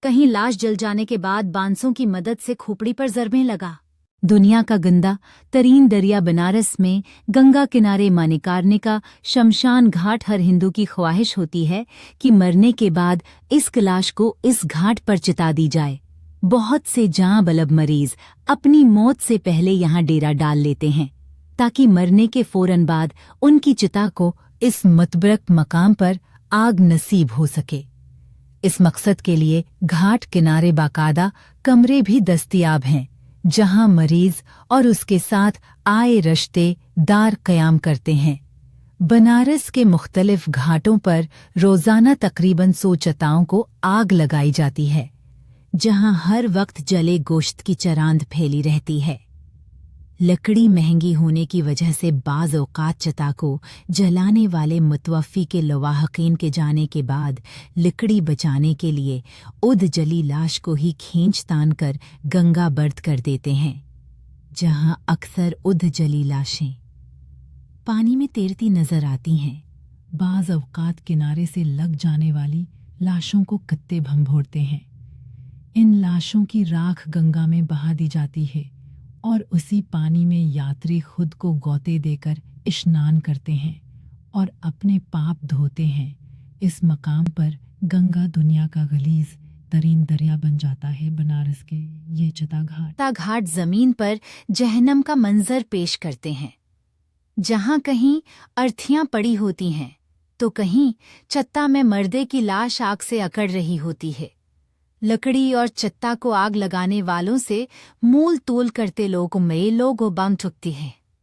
कहीं लाश जल जाने के बाद बांसों की मदद से खोपड़ी पर जरने लगा। दुनिया का गंदा तरीन दरिया बनारस में गंगा किनारे मानिकारनिका शमशान घाट। हर हिंदू की ख्वाहिश होती है कि मरने के बाद इस लाश को इस घाट पर चिता दी जाए। बहुत से जाँ बलब मरीज अपनी मौत से पहले यहाँ डेरा डाल लेते हैं ताकि मरने के फौरन बाद उनकी चिता को इस मतबरक मकाम पर आग नसीब हो सके। इस मकसद के लिए घाट किनारे बाकायदा कमरे भी दस्तयाब हैं जहां मरीज और उसके साथ आए रिश्तेदार क़याम करते हैं। बनारस के मुख्तलिफ घाटों पर रोज़ाना तकरीबन 100 चिताओं को आग लगाई जाती है जहां हर वक्त जले गोश्त की चरांद फैली रहती है। लकड़ी महंगी होने की वजह से बाज़ औक़ात चिता को जलाने वाले मुतवफ़्फ़ी के लवाहक़ीन के जाने के बाद लकड़ी बचाने के लिए उद जली लाश को ही खींच तान कर गंगा बर्द कर देते हैं, जहां अक्सर उद जली लाशें पानी में तैरती नज़र आती हैं। बाज़ औक़ात किनारे से लग जाने वाली लाशों को कत्ते भंभोरते हैं। इन लाशों की राख गंगा में बहा दी जाती है और उसी पानी में यात्री खुद को गोते देकर स्नान करते हैं और अपने पाप धोते हैं। इस मकाम पर गंगा दुनिया का गलीज तरीन दरिया बन जाता है। बनारस के ये चिता घाट जमीन पर जहन्नम का मंजर पेश करते हैं, जहां कहीं अर्थियां पड़ी होती हैं तो कहीं चत्ता में मर्दे की लाश आग से अकड़ रही होती है। लकड़ी और चत्ता को आग लगाने वालों से मूल तोल करते लोग बम चुकती है।